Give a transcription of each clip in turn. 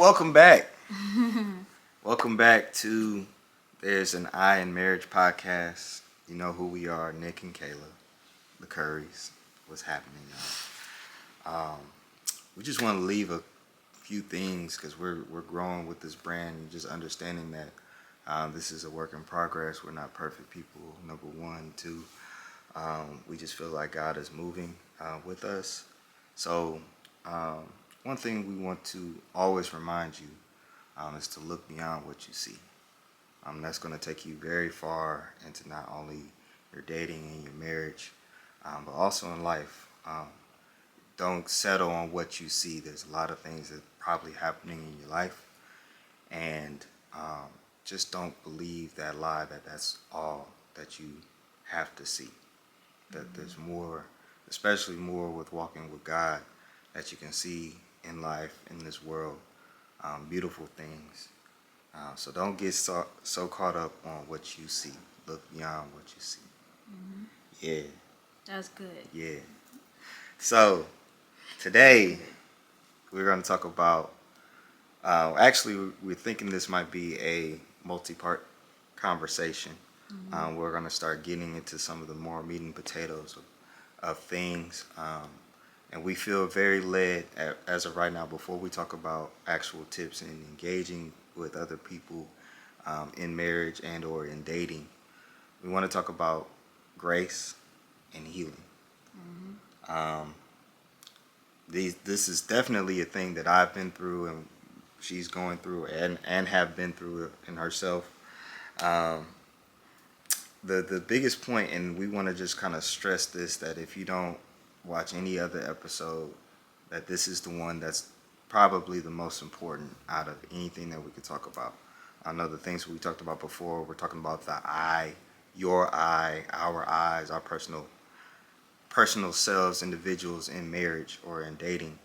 Welcome back. Welcome back to There's an I in Marriage podcast. You know who we are, Nick and Kayla, the Currys. What's happening, y'all? We just want to leave a few things because we're growing with this brand and just understanding that this is a work in progress. We're not perfect people. Number one, two. We just feel like God is moving with us. So one thing we want to always remind you is to look beyond what you see. That's going to take you very far into not only your dating and your marriage, but also in life. Don't settle on what you see. There's a lot of things that are probably happening in your life, and just don't believe that lie that that's all that you have to see. That there's more, especially more with walking with God, that you can see in life, in this world, beautiful things. So don't get so caught up on what you see. Look beyond what you see. Mm-hmm. Yeah. That's good. Yeah. So today we're going to talk about. Actually, we're thinking this might be a multi-part conversation. We're going to start getting into some of the more meat and potatoes of things. And we feel very led, as of right now, before we talk about actual tips and engaging with other people in marriage and or in dating, we want to talk about grace and healing. This is definitely a thing that I've been through and she's going through and have been through it in herself. The biggest point, and we want to just kind of stress this, that if you don't watch any other episode, that this is the one that's probably the most important out of anything that we could talk about. I know the things we talked about before, we're talking about the I, your I, our eyes, our personal selves, individuals in marriage or in dating.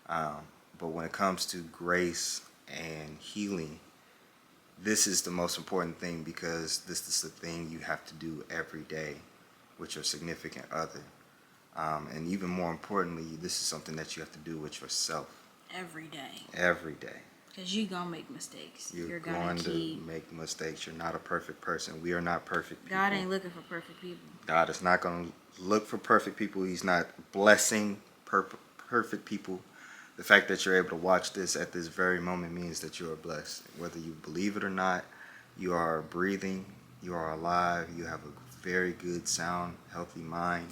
But when it comes to grace and healing, this is the most important thing because this is the thing you have to do every day with your significant other. And even more importantly, this is something that you have to do with yourself. Every day. Every day. Because you're going to make mistakes. You're going to make mistakes. You're not a perfect person. We are not perfect people. God ain't looking for perfect people. God is not going to look for perfect people. He's not blessing perfect people. The fact that you're able to watch this at this very moment means that you are blessed. Whether you believe it or not, you are breathing, you are alive, you have a very good, sound, healthy mind.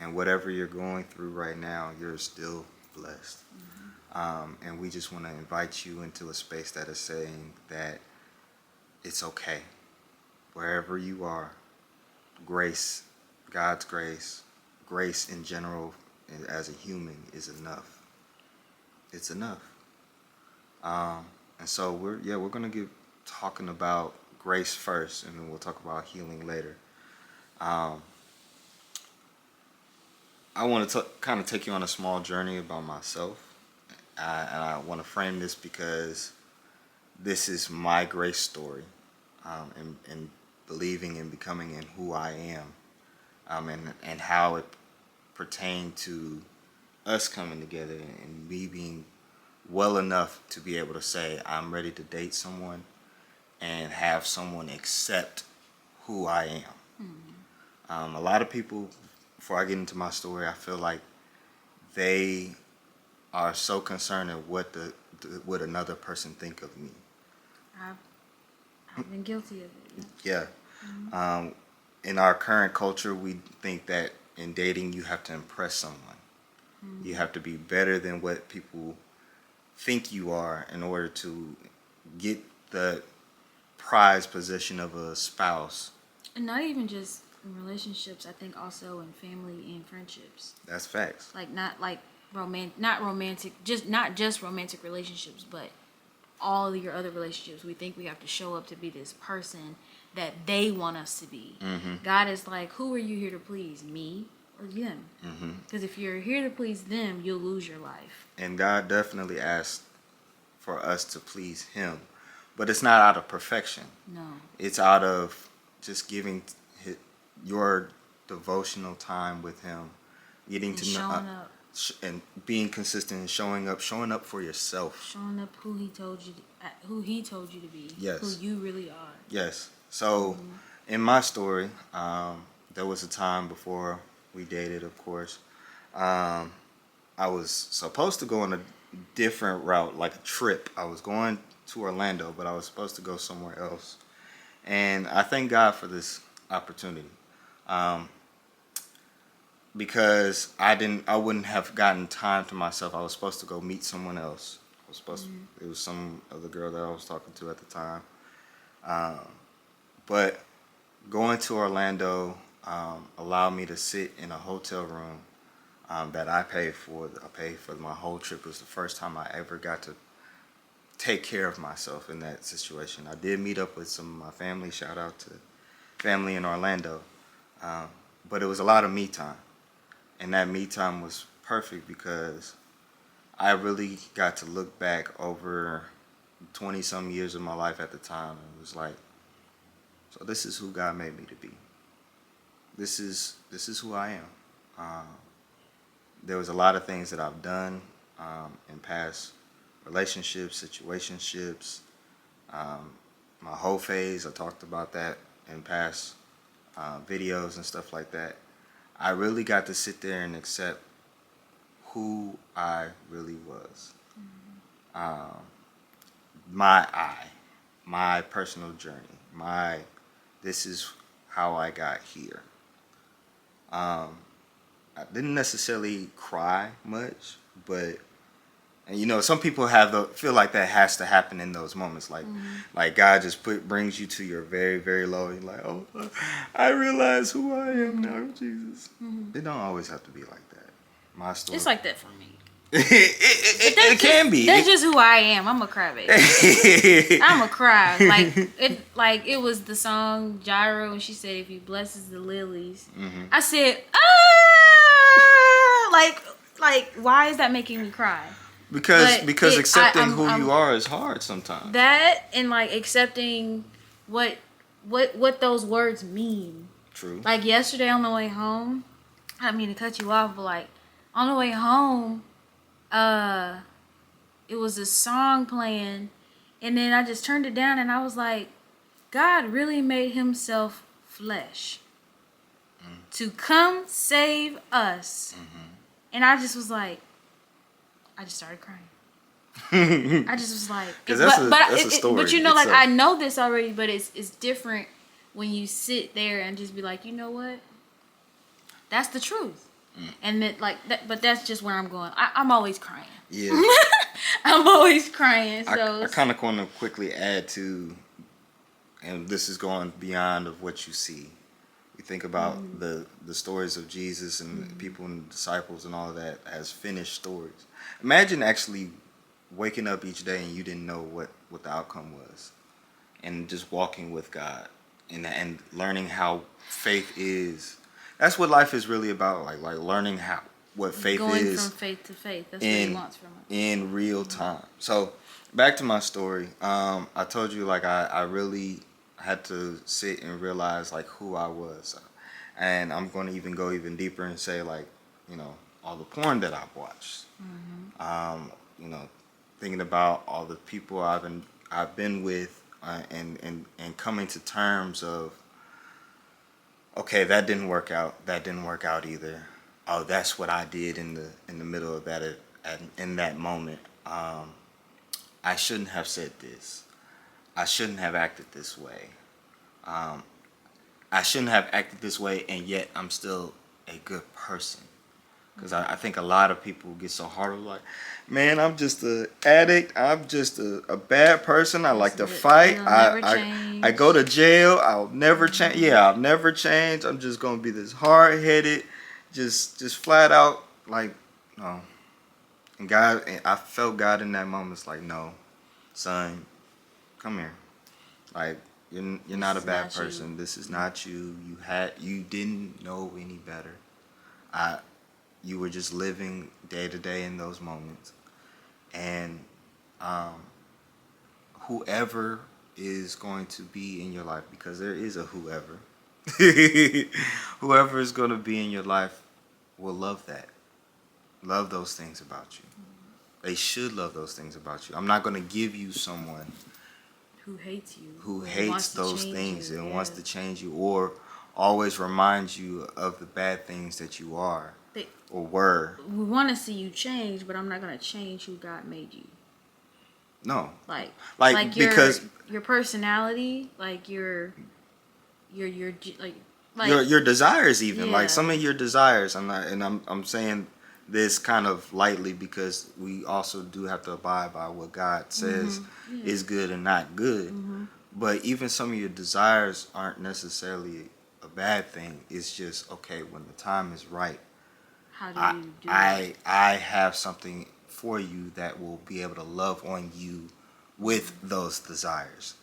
And whatever you're going through right now, you're still blessed. And we just want to invite you into a space that is saying that it's okay. Wherever you are, grace, God's grace in general as a human is enough. It's enough. And so we're going to get talking about grace first, and then we'll talk about healing later. I want to kind of take you on a small journey about myself. And I want to frame this because this is my grace story, and believing and becoming in who I am, and how it pertained to us coming together and me being well enough to be able to say I'm ready to date someone and have someone accept who I am. A lot of people, before I get into my story, I feel like they are so concerned at what another person think of me. I've been guilty of it. Yeah. In our current culture, we think that in dating you have to impress someone. You have to be better than what people think you are in order to get the prized position of a spouse. And not even just in relationships, I think also in family and friendships. That's facts. Like not romantic relationships, but all of your other relationships. We think we have to show up to be this person that they want us to be. God is like, who are you here to please, me or them? Because if you're here to please them, you'll lose your life. And God definitely asked for us to please him, but it's not out of perfection. No. It's out of just giving your devotional time with him, getting And to showing know up. and being consistent and showing up for yourself. Showing up who he told you to be. Yes. Who you really are. Yes. So, in my story, there was a time before we dated, of course. I was supposed to go on a different route, like a trip. I was going to Orlando, but I was supposed to go somewhere else. And I thank God for this opportunity. Because I wouldn't have gotten time to myself. I was supposed to go meet someone else. It was some other girl that I was talking to at the time. But going to Orlando allowed me to sit in a hotel room that I paid for. I paid for my whole trip. It was the first time I ever got to take care of myself in that situation. I did meet up with some of my family. Shout out to family in Orlando. But it was a lot of me time. And that me time was perfect because I really got to look back over 20-some years of my life at the time. And it was like, so this is who God made me to be. This is who I am. There was a lot of things that I've done in past relationships, situationships, my whole phase. I talked about that in past videos and stuff like that. I really got to sit there and accept who I really was. My personal journey, this is how I got here. I didn't necessarily cry much, but and some people feel like that has to happen in those moments, like God just brings you to your very, very low. And you're like, oh, I realize who I am now, Jesus. It don't always have to be like that. My story. It's like that for me. It can be. That's just who I am. I'm a crybaby. I'm a cry. Like it was the song Gyro, and she said, "If he blesses the lilies," I said, like why is that making me cry? Because accepting who you are is hard sometimes. That and like accepting what those words mean. True. Like yesterday on the way home, I didn't mean to cut you off, but like on the way home, it was a song playing, and then I just turned it down and I was like, God really made himself flesh to come save us. And I just was like, I just started crying. I just was like, that's a story. But I know this already, but it's different when you sit there and just be like, you know what? That's the truth. And but that's just where I'm going. I'm always crying. Yeah. I'm always crying. So I kind of want to quickly add to, and this is going beyond of what you see. We think about the stories of Jesus and people and disciples and all of that as finished stories. Imagine actually waking up each day and you didn't know what the outcome was, and just walking with God and learning how faith is. That's what life is really about. Like learning what faith going is. Going from faith to faith. That's what he wants from us. In real time. So back to my story. I told you I really had to sit and realize who I was, and I'm going to even go even deeper and say all the porn that I've watched. Thinking about all the people I've been with, and coming to terms of, okay, that didn't work out. That didn't work out either. Oh, that's what I did in the middle of that in that moment. I shouldn't have said this. I shouldn't have acted this way. I shouldn't have acted this way, and yet I'm still a good person. Because I think a lot of people get so hard of man, I'm just an addict. I'm just a bad person. I like to fight. I go to jail. I'll never change. Yeah, I'll never change. I'm just going to be this hard-headed, just flat out, no. And God, I felt God in that moment. It's no, son, come here. You're not a bad person. This is not you. You didn't know any better. You were just living day to day in those moments. And whoever is going to be in your life, because there is a whoever, whoever is going to be in your life will love that. love those things about you. They should love those things about you. I'm not going to give you someone who hates you, who wants hates to those change things you, and yeah. wants to change you, or always reminds you of the bad things that you are or were. We want to see you change, but I'm not going to change who God made you. No. Like because your personality, like your your desires, even Yeah. like some of your desires. I'm saying this kind of lightly because we also do have to abide by what God says is good and not good. But even some of your desires aren't necessarily a bad thing. It's just, okay, when the time is right, how do you do it? I have something for you that will be able to love on you with those desires.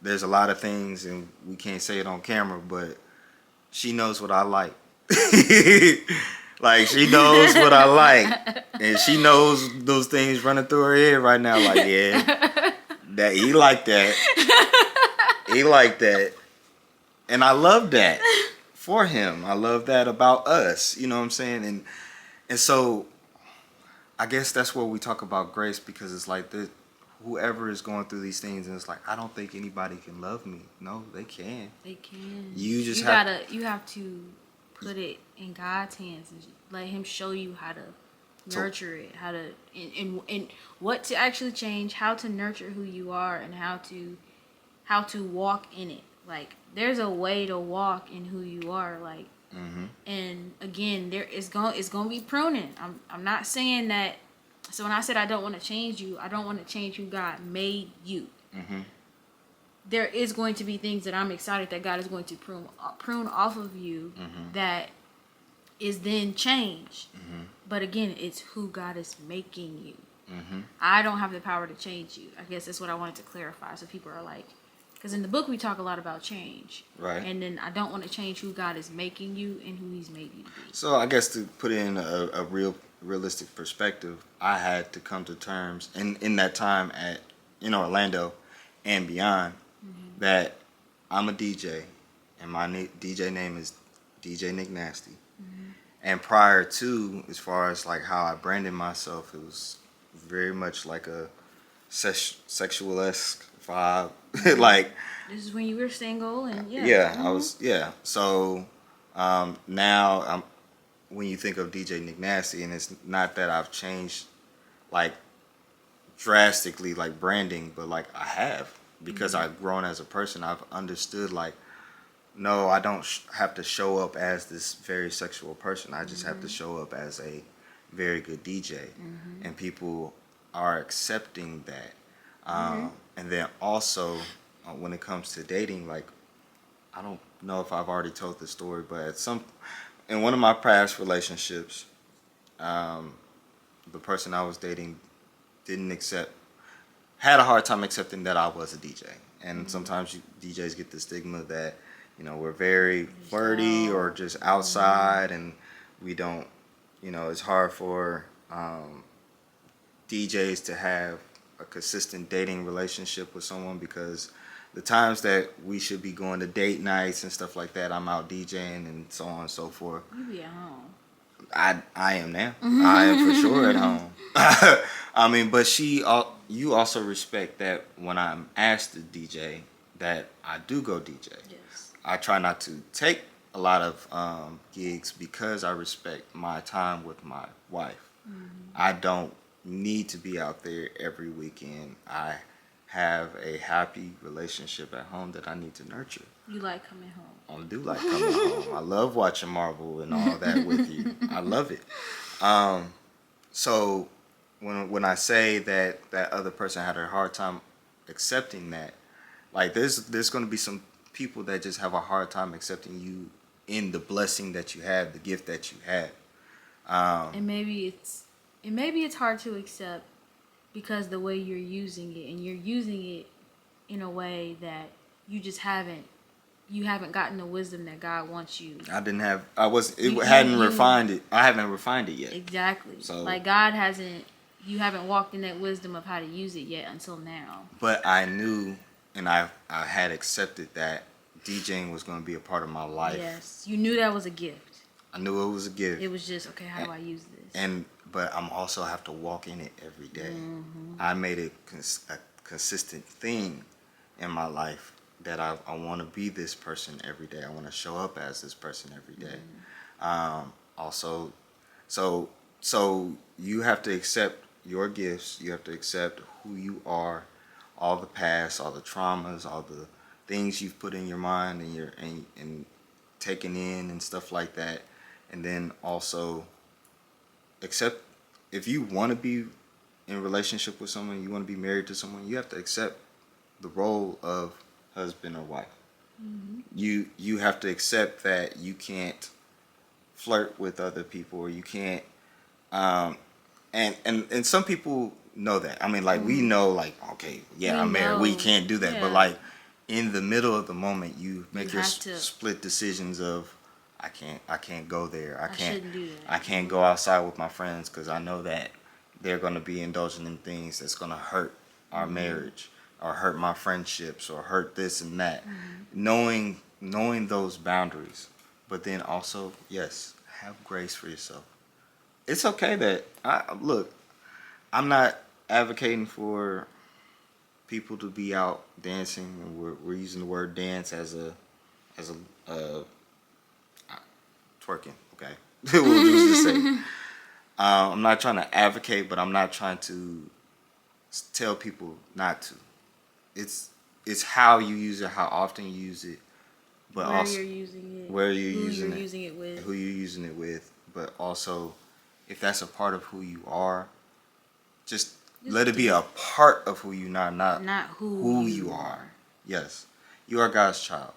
There's a lot of things, and we can't say it on camera, but she knows what I like. Like, she knows what I like, and she knows those things running through her head right now. Like, yeah, that he like that. He like that. And I love that for him. I love that about us. You know what I'm saying? And so I guess that's where we talk about grace, because it's like this, whoever is going through these things, and it's like, I don't think anybody can love me. No, they can. They can. You just you have to put it in God's hands and let Him show you how to nurture it, how to and what to actually change, how to nurture who you are, and how to walk in it. Like, there's a way to walk in who you are. Like, and again, it's gonna be pruning. I'm not saying that. So when I said I don't want to change you, I don't want to change who God made you. There is going to be things that I'm excited that God is going to prune off of you that is then changed. But again, it's who God is making you. I don't have the power to change you. I guess that's what I wanted to clarify. So people are like, because in the book we talk a lot about change. Right. And then I don't want to change who God is making you and who He's made you to be. So I guess to put it in a realistic perspective, I had to come to terms in that time at Orlando and beyond that I'm a DJ, and my DJ name is DJ Nick Nasty. And prior to, as far as like how I branded myself, it was very much like a sexual-esque vibe. Like, this is when you were single, and I was, So now when you think of DJ Nick Nasty, and it's not that I've changed like drastically like branding, but like I have, because I've grown as a person. I've understood, like, no, I don't have to show up as this very sexual person. I just have to show up as a very good DJ, and people are accepting that. And then also when it comes to dating, like, I don't know if I've already told the story, but in one of my past relationships, the person I was dating had a hard time accepting that I was a DJ. And sometimes DJs get the stigma that, we're very flirty or just outside, and we don't, it's hard for DJs to have a consistent dating relationship with someone, because the times that we should be going to date nights and stuff like that, I'm out DJing and so on and so forth. You be at home. I am now. I am for sure at home. I mean, but you also respect that when I'm asked to DJ, that I do go DJ. Yes. I try not to take a lot of gigs because I respect my time with my wife. I don't need to be out there every weekend. I have a happy relationship at home that I need to nurture. You like coming home. I do like coming home. I love watching Marvel and all that with you. I love it. So when I say that other person had a hard time accepting that, like, there's going to be some people that just have a hard time accepting you in the blessing that you have, the gift that you have. And maybe it's hard to accept because the way you're using it, and you're using it in a way that you haven't gotten the wisdom that God wants you. I haven't refined it yet. Exactly. So, like, you haven't walked in that wisdom of how to use it yet until now. But I knew, and I had accepted that DJing was going to be a part of my life. Yes. You knew that was a gift. I knew it was a gift. It was just, okay, how do I use this? And but I'm also have to walk in it every day. I made it a consistent thing in my life that I want to be this person every day. I want to show up as this person every day. Also, so you have to accept your gifts. You have to accept who you are, all the past, all the traumas, all the things you've put in your mind and taken in and stuff like that. And then also accept, if you want to be in a relationship with someone, you want to be married to someone, you have to accept the role of husband or wife. You have to accept that you can't flirt with other people, or you can't and some people know that. I mean, like, we know, like, okay, yeah, We I'm married, we know. can't do that. But Yeah. like, in the middle of the moment, you make your have to- split decisions of, I can't go there. I shouldn't do that. I can't go outside with my friends because I know that they're going to be indulging in things that's going to hurt our marriage, or hurt my friendships, or hurt this and that. Knowing those boundaries, but then also, yes, have grace for yourself. It's okay that look. I'm not advocating for people to be out dancing. We're using the word dance as a twerking. Okay, we'll just say. I'm not trying to advocate, but I'm not trying to tell people not to. It's how you use it, how often you use it, but Where also you're using it, where you're who using you're it, using it with. who you're using it with, but also if that's a part of who you are, just let it be a part of who you are, not who you are. Yes, you are God's child.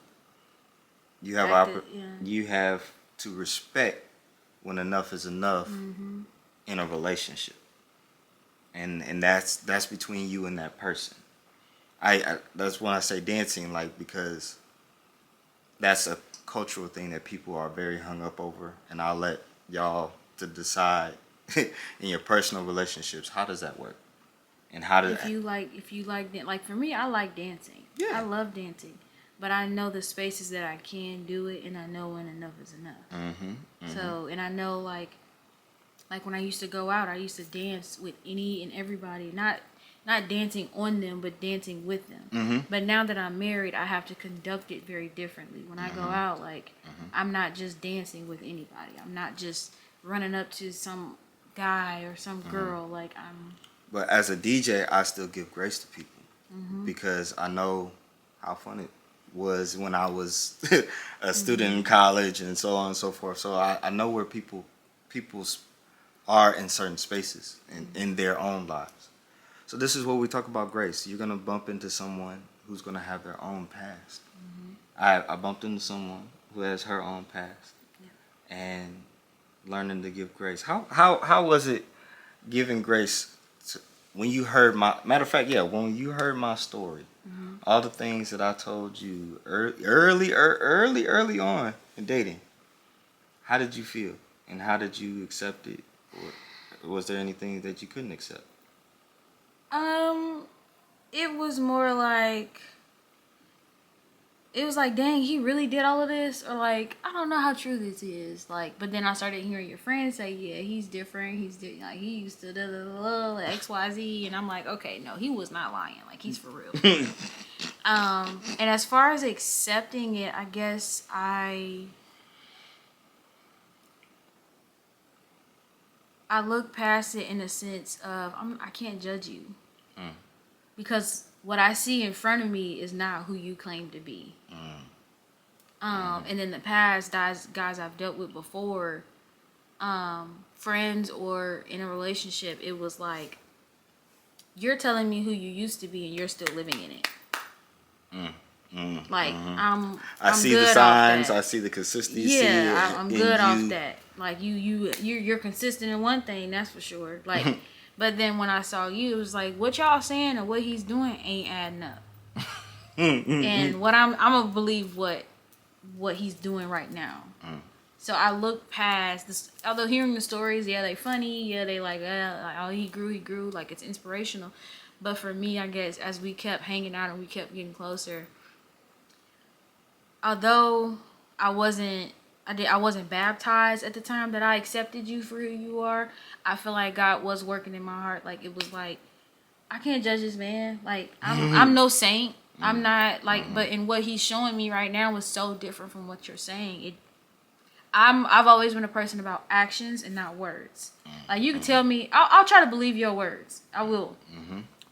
You have Yeah. you have to respect when enough is enough Mm-hmm. in a relationship, and that's between you and that person. I that's when I say dancing, like, because that's a cultural thing that people are very hung up over, and I'll let y'all to decide in your personal relationships, how does that work, and how does If you like like for me, I like dancing. Yeah. I love dancing, but I know the spaces that I can do it, and I know when enough is enough. So, and I know like when I used to go out, I used to dance with any and everybody, not dancing on them, but dancing with them. But now that I'm married, I have to conduct it very differently. When I go out, like, I'm not just dancing with anybody. I'm not just running up to some guy or some girl. Like, But as a DJ, I still give grace to people because I know how fun it was when I was a student in college and so on and so forth. So I know where people's are in certain spaces in their own lives. So this is what we talk about grace. You're gonna bump into someone who's gonna have their own past. I bumped into someone who has her own past, and learning to give grace. How was it giving grace to, when you heard my matter of fact? Yeah, when you heard my story, all the things that I told you early on in dating. How did you feel, and how did you accept it, or was there anything that you couldn't accept? it was more like, it was like, dang, he really did all of this, or like, I don't know how true this is. Like, but then I started hearing your friends say, yeah, he's different. Like, he used to XYZ, and I'm like, okay, no, he was not lying. Like, he's for real. And as far as accepting it, I guess I look past it in a sense of I can't judge you because what I see in front of me is not who you claim to be. And in the past, guys I've dealt with before, friends or in a relationship, it was like, you're telling me who you used to be and you're still living in it. Like, I see good the off signs. that. I see the consistency. Yeah, I'm good you. off that. Like, you're consistent in one thing, that's for sure. Like, but then when I saw you, it was like, what y'all saying and what he's doing ain't adding up. And what I'm gonna believe what he's doing right now. So I look past this. Although hearing the stories, yeah, they funny. Yeah, they like, oh, he grew. Like, it's inspirational. But for me, I guess as we kept hanging out and we kept getting closer, although I wasn't I wasn't baptized at the time that I accepted you for who you are. I feel like God was working in my heart. Like, it was like, I can't judge this man. Like, I'm no saint. I'm not like, but in what he's showing me right now was so different from what you're saying. I've always been a person about actions and not words. Like, you can tell me, I'll try to believe your words. I will.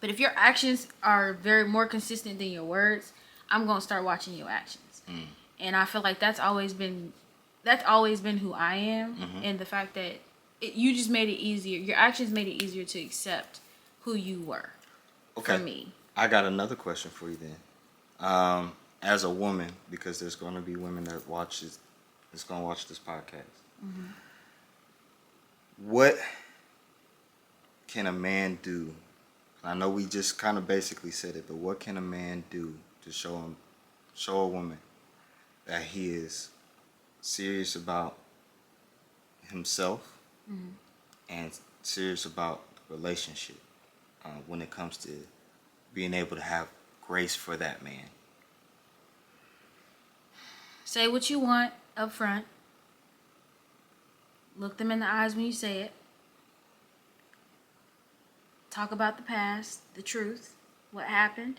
But if your actions are more consistent than your words, I'm gonna start watching your actions. And I feel like that's always been who I am. And the fact that you just made it easier. Your actions made it easier to accept who you were. Okay. For me. I got another question for you then. As a woman, because there's going to be women that's going to watch this podcast. What can a man do? I know we just kind of basically said it, but what can a man do to show a woman that he is serious about himself and serious about the relationship when it comes to being able to have grace for that man? Say what you want up front. Look them in the eyes when you say it. Talk about the past, the truth, what happened.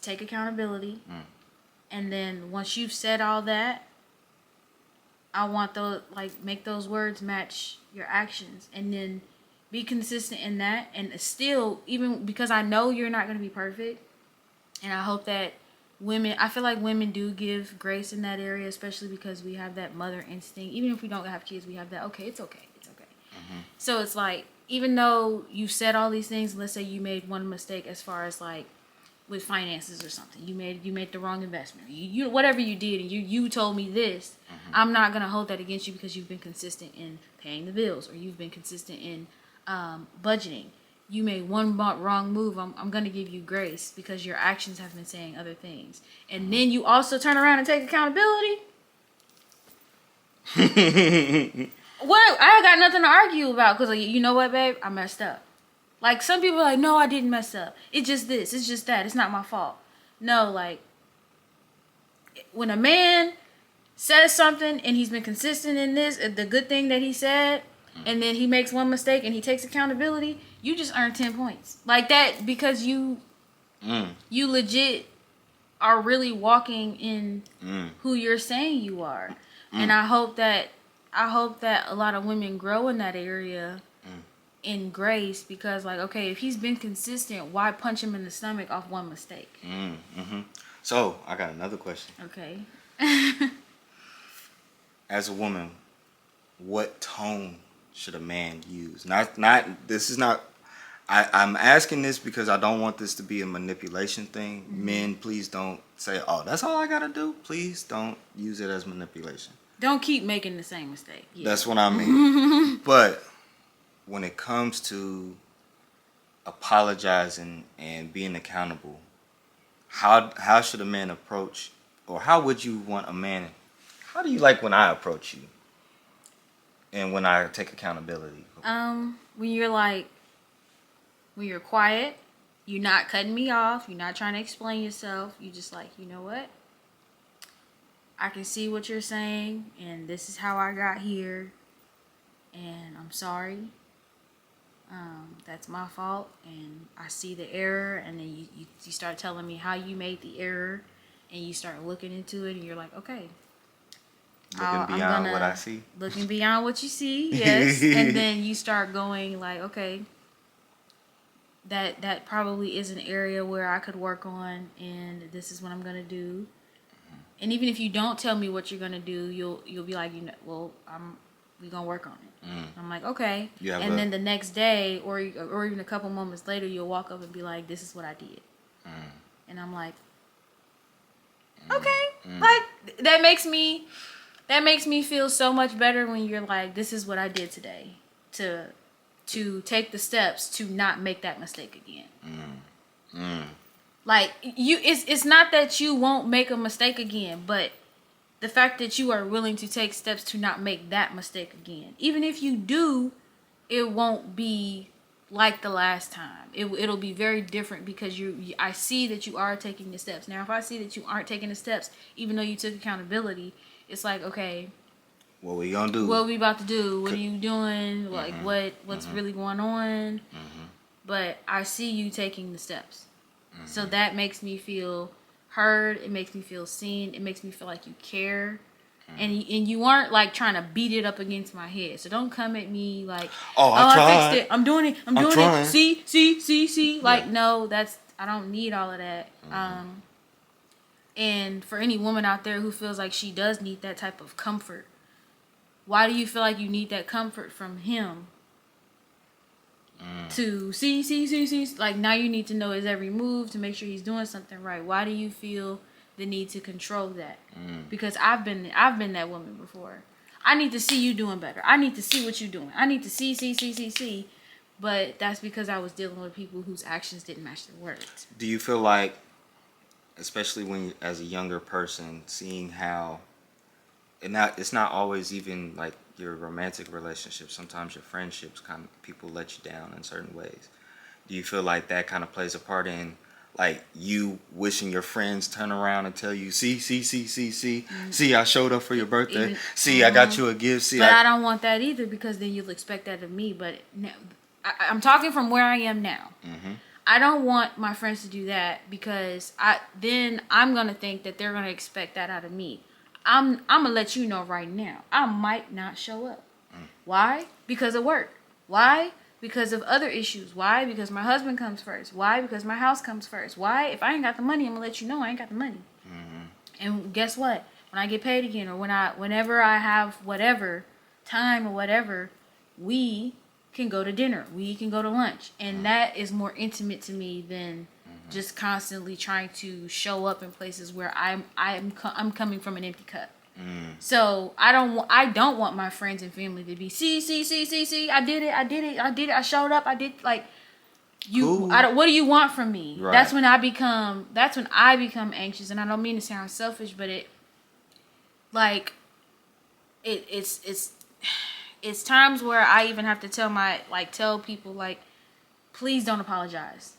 Take accountability. And then once you've said all that, I want make those words match your actions. And then be consistent in that. And still, even because I know you're not going to be perfect. And I hope that I feel like women do give grace in that area, especially because we have that mother instinct. Even if we don't have kids, we have that, okay, it's okay. So it's like, even though you said all these things, let's say you made one mistake as far as like with finances or something, you made the wrong investment, you whatever you did, and you told me this, I'm not gonna hold that against you because you've been consistent in paying the bills, or you've been consistent in budgeting. You made one wrong move. I'm gonna give you grace because your actions have been saying other things, and then you also turn around and take accountability. What? I got nothing to argue about, because you know what, babe? I messed up. Like, some people are like, no, I didn't mess up. It's just this. It's just that. It's not my fault. No, like, when a man says something and he's been consistent in this, the good thing that he said, and then he makes one mistake and he takes accountability, you just earn 10 points. Like that, because you legit are really walking in who you're saying you are. And I hope that a lot of women grow in that area in grace, because like, okay, if he's been consistent, why punch him in the stomach off one mistake? So I got another question. Okay. As a woman, what tone should a man use? I'm asking this because I don't want this to be a manipulation thing. Men, please don't say, oh, that's all I gotta do. Please don't use it as manipulation. Don't keep making the same mistake. Yeah. That's what I mean. But when it comes to apologizing and being accountable, how should a man approach, or how would you want a man? How do you like when I approach you, and when I take accountability? When you're quiet, you're not cutting me off, you're not trying to explain yourself. You just like, you know what? I can see what you're saying, and this is how I got here, and I'm sorry. That's my fault, and I see the error, and then you start telling me how you made the error, and you start looking into it, and you're like, okay. Looking beyond what I see. Looking beyond what you see, yes. And then you start going like, okay, that probably is an area where I could work on, and this is what I'm gonna do. And even if you don't tell me what you're gonna do, you'll be like, well, we gonna work on it. I'm like, okay. And then the next day, or even a couple moments later, you'll walk up and be like, this is what I did. And I'm like, okay. Like, that makes me feel so much better when you're like, this is what I did today to take the steps to not make that mistake again. Like, it's not that you won't make a mistake again, but the fact that you are willing to take steps to not make that mistake again. Even if you do, it won't be like the last time. It'll be very different, because I see that you are taking the steps. Now, if I see that you aren't taking the steps, even though you took accountability, it's like, okay, what we gonna do? what we about to do? What are you doing? Like, what's really going on? But I see you taking the steps. So that makes me feel heard. It makes me feel seen. It makes me feel like you care. And you aren't like trying to beat it up against my head. So don't come at me like, I tried. I fixed it. I'm doing it. I'm doing trying. it. See. Like, no, I don't need all of that. And for any woman out there who feels like she does need that type of comfort, why do you feel like you need that comfort from him? To see, like, now you need to know his every move to make sure he's doing something right. Why do you feel the need to control that? Because I've been that woman before. I need to see you doing better. I need to see what you're doing. I need to see. But that's because I was dealing with people whose actions didn't match their words. Do you feel like, especially when as a younger person, seeing how, it's not always even like your romantic relationships, sometimes your friendships, kind of people let you down in certain ways. Do you feel like that kind of plays a part in like you wishing your friends turn around and tell you, see, I showed up for your birthday, I got you a gift, But I don't want that either, because then you'll expect that of me. But I'm talking from where I am now. I don't want my friends to do that, because I'm gonna think that they're gonna expect that out of me. I'm gonna let you know right now, I might not show up. Why? Because of work. Why? Because of other issues. Why? Because my husband comes first. Why? Because my house comes first. Why? If I ain't got the money, I'm gonna let you know I ain't got the money. And guess what? When I get paid again, or whenever I have whatever time or whatever, we can go to dinner. We can go to lunch, and that is more intimate to me than just constantly trying to show up in places where I'm coming from an empty cup. So I don't want my friends and family to be see, I did it, I showed up, I did, like, you. What do you want from me? Right. That's when I become anxious, and I don't mean to sound selfish, but it's times where I even have to tell people, like, please don't apologize.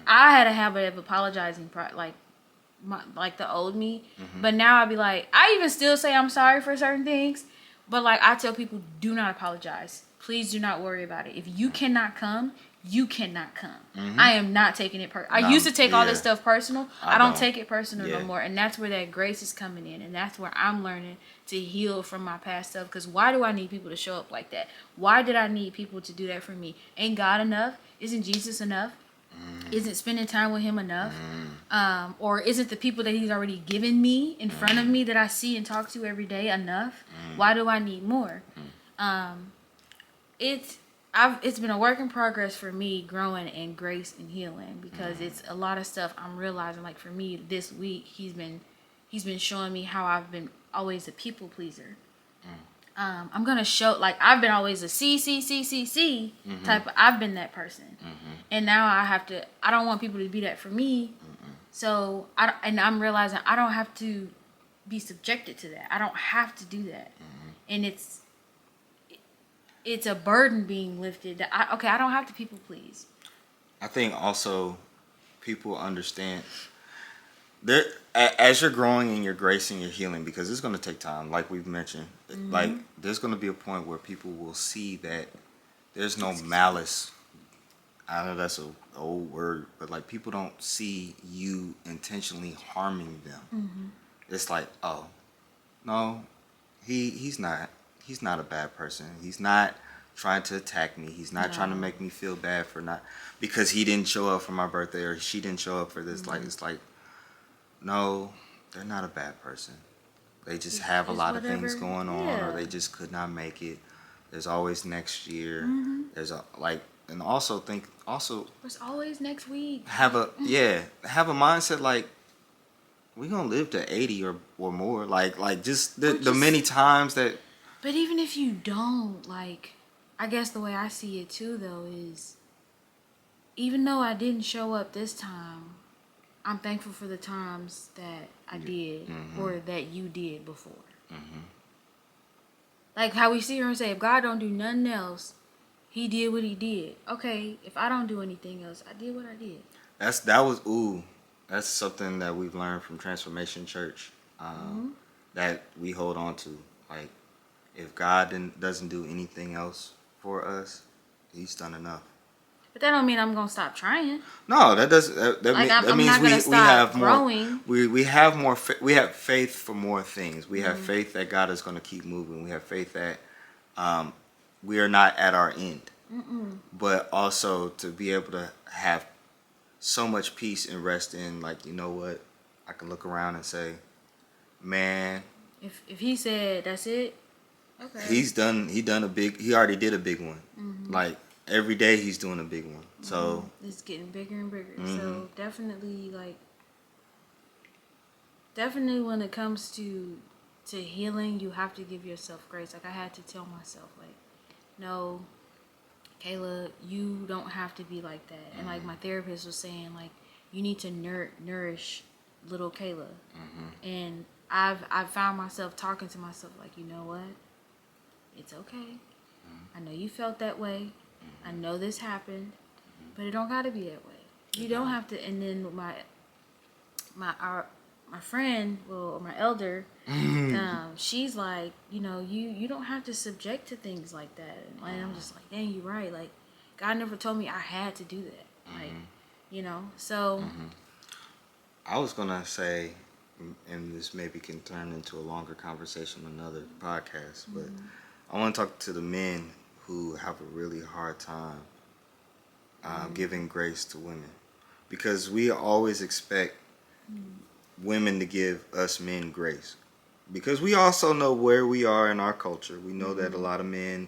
I had a habit of apologizing, like the old me, but now I be like, I even still say I'm sorry for certain things, but like I tell people, do not apologize. Please do not worry about it. If you cannot come, you cannot come. I am not taking it personal. I used to take all this stuff personal. I don't take it personal no more, and that's where that grace is coming in, and that's where I'm learning to heal from my past stuff. Because why do I need people to show up like that? Why did I need people to do that for me? Ain't God enough? Isn't Jesus enough? Isn't spending time with him enough? Or isn't the people that he's already given me in front of me that I see and talk to every day enough? Why do I need more? It's been a work in progress for me, growing in grace and healing, because it's a lot of stuff I'm realizing. Like, for me this week, he's been showing me how I've been always a people pleaser. I'm gonna show, like, I've been always a see type of, I've been that person, and now I don't want people to be that for me. So I'm realizing I don't have to be subjected to that. I don't have to do that, and it's a burden being lifted. That I don't have to people please. I think also people understand there, as you're growing in your grace and your healing, because it's going to take time, like we've mentioned. Like, there's going to be a point where people will see that there's no malice. I know that's an old word, but like, people don't see you intentionally harming them. It's like, oh, no, he's not a bad person. He's not trying to attack me. He's not trying to make me feel bad for not, because he didn't show up for my birthday, or she didn't show up for this. Like, it's like, no, they're not a bad person. They just have a lot of things going on, or they just could not make it. There's always next year. There's and also There's always next week. Have a mindset like, we're gonna live to 80 or more. Like just the many times that. But even if you don't, like, I guess the way I see it too, though, is even though I didn't show up this time, I'm thankful for the times that I did, or that you did before. Like how we sit here and say, if God don't do nothing else, he did what he did. Okay, if I don't do anything else, I did what I did. That's something that we've learned from Transformation Church. that we hold on to. Like, if God doesn't do anything else for us, He's done enough. But that don't mean I'm gonna stop trying. No, that does Like that I'm means not gonna we stop have growing. more. We have more. We have faith for more things. We have faith that God is going to keep moving. We have faith that we are not at our end. But also to be able to have so much peace and rest in, like, you know what, I can look around and say, man, If he said that's it, okay. he already did a big one. Like, every day he's doing a big one. So it's getting bigger and bigger. So definitely when it comes to healing, you have to give yourself grace. Like I had to tell myself, like, no, Kayla, you don't have to be like that. And like my therapist was saying, like, you need to nourish little Kayla. And I've found myself talking to myself like, you know what? It's okay. I know you felt that way. I know this happened, but it don't gotta be that way. You don't have to. And then my friend, well, my elder, she's like, you don't have to subject to things like that. And I'm just like, dang, you're right. Like, God never told me I had to do that. Like, so. I was gonna say, and this maybe can turn into a longer conversation on another podcast, but I want to talk to the men who have a really hard time giving grace to women, because we always expect women to give us men grace, because we also know where we are in our culture. We know that a lot of men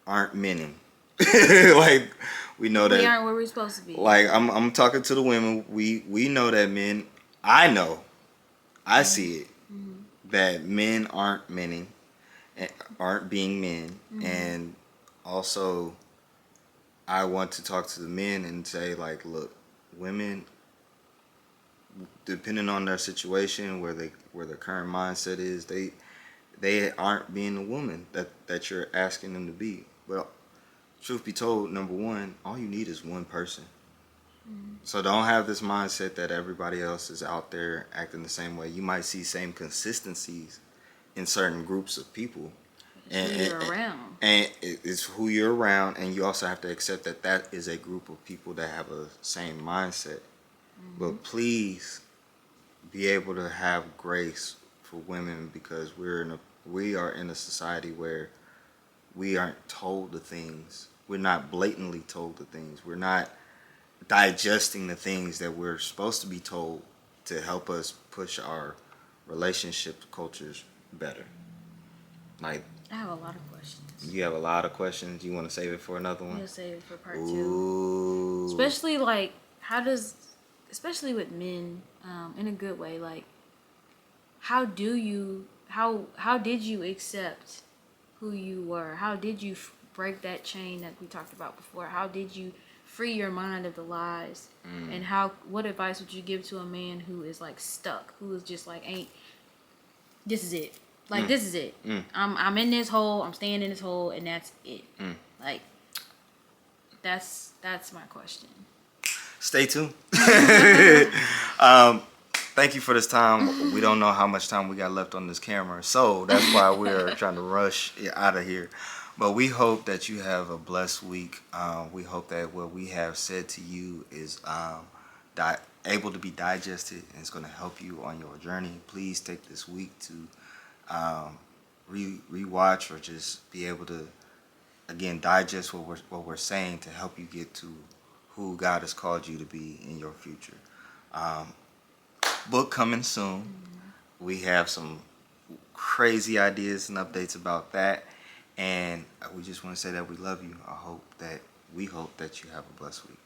aren't menning. Like, we know that we aren't where we're supposed to be. Like, I'm talking to the women. We know that men. I see it, that men aren't menning, aren't being men, and also I want to talk to the men and say, like, look, women, depending on their situation, where their current mindset is, they aren't being the woman that you're asking them to be. Well, truth be told, number one, all you need is one person. So don't have this mindset that everybody else is out there acting the same way. You might see same consistencies in certain groups of people. It's who you're around. And it's who you're around, and you also have to accept that is a group of people that have a same mindset. But please be able to have grace for women, because we are in a society where we aren't told the things. We're not blatantly told the things. We're not digesting the things that we're supposed to be told to help us push our relationship cultures better. Like, I have a lot of questions. You have a lot of questions. You want to save it for another one? We'll save it for part Ooh. 2. Especially, like, especially with men, in a good way, like, how did you accept who you were? How did you break that chain that we talked about before? How did you free your mind of the lies? And what advice would you give to a man who is, like, stuck, who is just like, this is it. Like, this is it. I'm in this hole. I'm staying in this hole, and that's it. Like, that's my question. Stay tuned. Thank you for this time. We don't know how much time we got left on this camera, so that's why we're trying to rush out of here. But we hope that you have a blessed week. We hope that what we have said to you is able to be digested, and it's going to help you on your journey. Please take this week to rewatch, or just be able to, again, digest what we're saying, to help you get to who God has called you to be in your future. Book coming soon. We have some crazy ideas and updates about that, and we just want to say that we love you. We hope that you have a blessed week.